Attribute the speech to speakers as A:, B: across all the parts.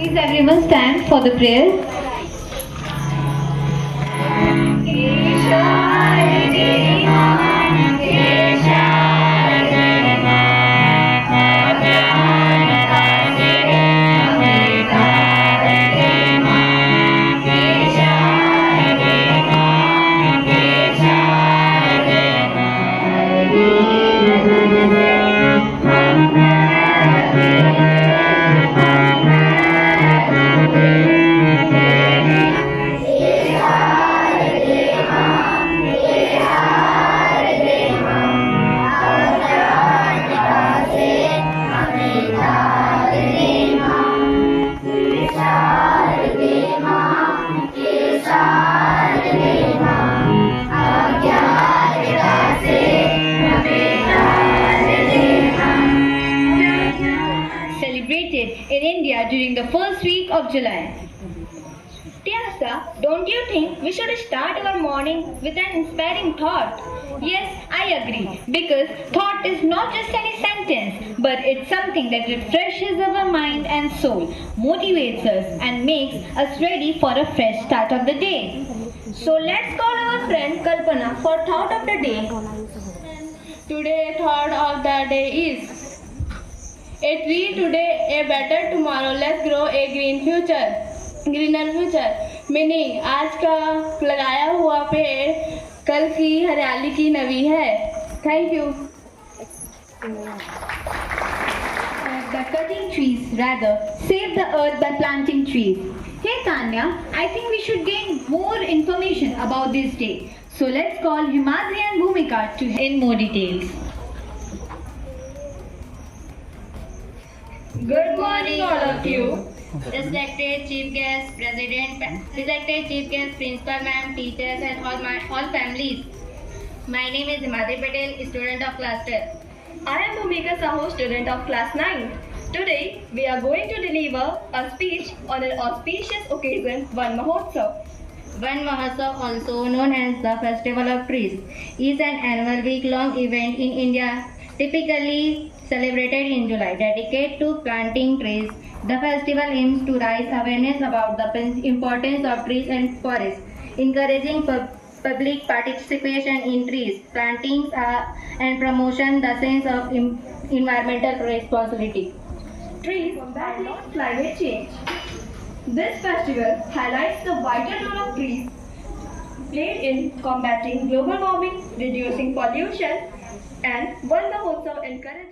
A: Please everyone stand for the prayer. Celebrated in India during the first week of July. Tiasa, don't you think we should start our morning with an inspiring thought? Yes, I agree, because thought is not just any sentence, but it's something that refreshes our mind and soul, motivates us, and makes us ready for a fresh start of the day. So let's call our friend Kalpana for thought of the day.
B: Today thought of the day is a tree today, a better tomorrow. Let's grow a greener future. Meaning आज का लगाया हुआ पेड़ कल की हरियाली की नवी है. Thank you.
A: By cutting trees, rather, save the earth by planting trees. Hey Tanya, I think we should gain more information about this day. So let's call Himadri and Bhumika to in more details.
B: Good morning, all of you.
C: Respected Chief Guest, respected Chief Guest, Principal Ma'am, teachers and all families. My name is Himadri Patel, student of class 10.
B: I am Bhumika Sahu, student of class 9. Today, we are going to deliver a speech on an auspicious occasion, Van Mahotsav.
C: Van Mahotsav, also known as the Festival of Trees, is an annual week-long event in India, typically celebrated in July, dedicated to planting trees. The festival aims to raise awareness about the importance of trees and forests, encouraging public participation in trees, plantings, and promotion the sense of environmental responsibility.
B: Trees battle climate change. This festival highlights the vital role of trees played in combating global warming, reducing pollution, and Van Mahotsav encourages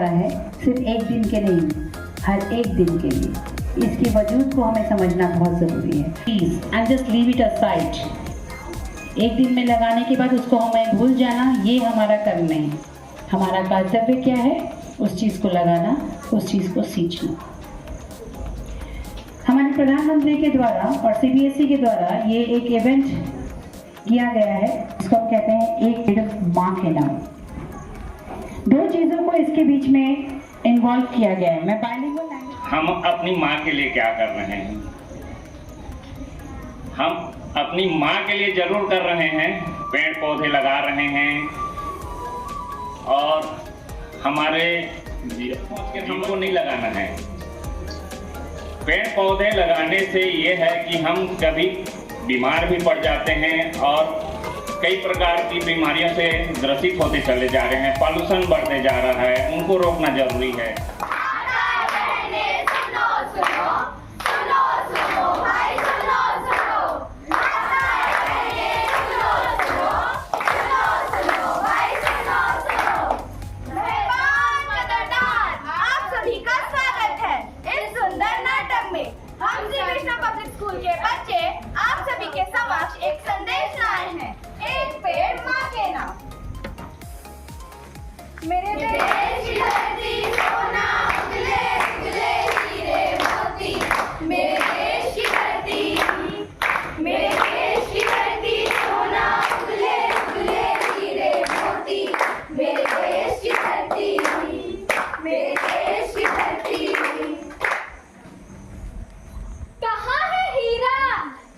D: रहा है सिर्फ एक दिन के नहीं, हर एक दिन के लिए। इसके वजूद को हमें समझना बहुत ज़रूरी है। Please and just leave it aside. एक दिन में लगाने के बाद उसको हमें भूल जाना, ये हमारा कर्म नहीं। हमारा कर्तव्य क्या है? उस चीज़ को लगाना, उस चीज़ को सींचना। हमारे प्रधानमंत्री के द्वारा और CBSE के द्वारा ये एक इवेंट किया गया है, इसको हम कहते हैं एक पेड़ माँ के नाम। दो चीज़ों को इसके बीच में इन्वॉल्व किया गया है। मैं बाइलिंगुअल लैंग्वेज,
E: हम अपनी माँ के लिए क्या कर रहे हैं? हम अपनी माँ के लिए जरूर कर रहे हैं, पेड़ पौधे लगा रहे हैं और हमारे हमको नहीं लगाना है। पेड़ पौधे लगाने से ये है कि हम कभी बीमार भी पड़ जाते हैं और कई प्रकार की बीमारियों से ग्रसित होते चले जा रहे हैं। पॉल्यूशन बढ़ते जा रहा है, उनको रोकना जरूरी है।
A: एक संदेश लाए हैं, एक पेड़ माँ के नाम। मेरे देश की धरती सोना उगले उगले हीरे मोती, मेरे देश की धरती, मेरे देश की धरती सोना उगले उगले हीरे मोती, मेरे देश की धरती, मेरे देश की धरती। कहाँ है हीरा,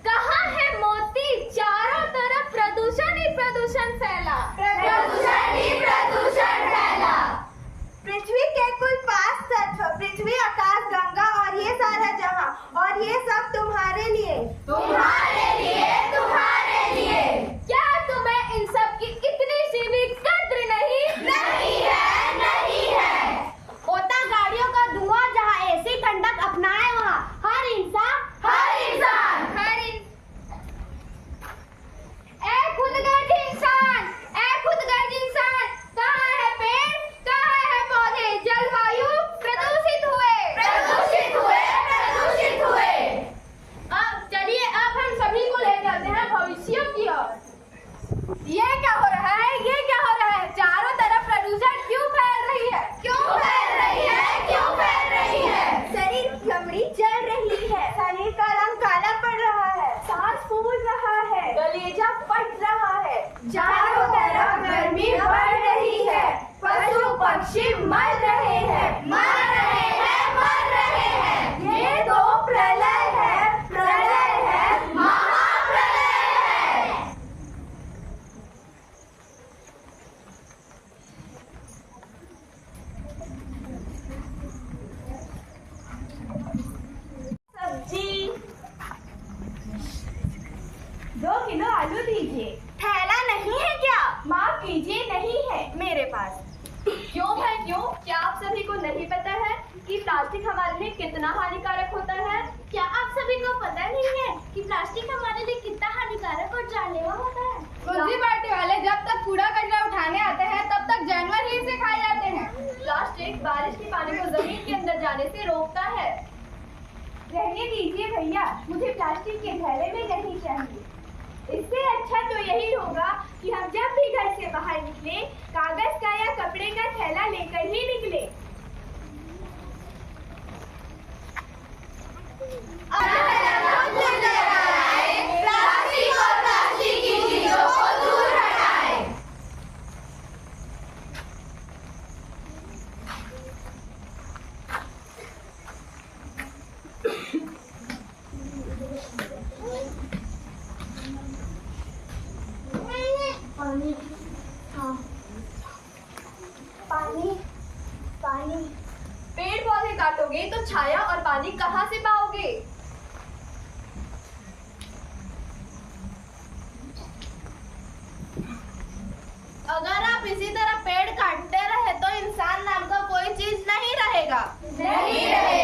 A: कहाँ है मोती? चारों तरफ प्रदूषण ही प्रदूषण फैला, प्रदूषण ही प्रदूषण फैला। पृथ्वी के कुल 5 तत्व, पृथ्वी, आकाश, गंगा और ये सारा जहां, और ये सब तुम्हारे लिए, तुम्हारे लिए, तुम्हारे लिए। क्या तुम्हें इन सब की इतनी सी भी कद्र नहीं? नहीं है, नहीं है। होता गाड़ियों का धुआं जहाँ ऐसी ठंडक अपनाए वहाँ हर इंसान, हर इंसान, हर इंसान। ए खुदगर्ज इंसान, ए खुदगर्ज इंसान, कहाँ है पेड़, कहाँ है पौधे? जलवायु प्रदूषित हुए, प्रदूषित हुए, प्रदूषित हुए। अब चलिए, अब हम सभी को ले चलते हैं भविष्य की ओर। ये क्या हो रहा है, ये क्या हो रहा है? चारों तरफ प्रदूषण क्यों फैल रही है, क्यों फैल रही है, क्यों फैल रही है? शरीर चमड़ी जल रही है, शरीर का रंग काला पड़ रहा है, सांस फूल रहा है, कलेजा फट रहा है, चारों तरफ गर्मी बढ़ रही है, पशु पक्षी मर रहे हैं, मर रहे हैं, मर रहे हैं। ये तो प्रलय है, प्रलय है, महाप्रलय है। सब्जी 2 किलो आलू दीजिए। थैला नहीं है क्या? माफ कीजिए, नहीं है मेरे पास। क्यों है क्यों? क्या आप सभी को नहीं पता है कि प्लास्टिक हमारे लिए कितना हानिकारक होता है? क्या आप सभी को पता नहीं है कि प्लास्टिक हमारे लिए कितना हानिकारक और जानलेवा होता है?
B: मुंशी पार्टी वाले जब तक कूड़ा कचरा उठाने आते हैं तब तक जानवर ही इसे खा जाते हैं।
A: प्लास्टिक बारिश के पानी को जमीन के अंदर जाने से रोकता है। रहने दीजिए भैया, मुझे प्लास्टिक के थैले में नहीं चाहिए। इससे अच्छा तो यही होगा कि हम जब भी घर से बाहर निकले कागज का या कपड़े का थैला लेकर ही निकले। प्लास्टिक और प्लास्टिक की चीजों को दूर हटाएं। पानी, हाँ, पानी, पानी। पेड़ पौधे काटोगे तो छाया और पानी कहाँ से पाओगे?
B: अगर आप इसी तरह पेड़ काटते रहे तो इंसान नाम का कोई चीज नहीं रहेगा,
A: नहीं रहेगा।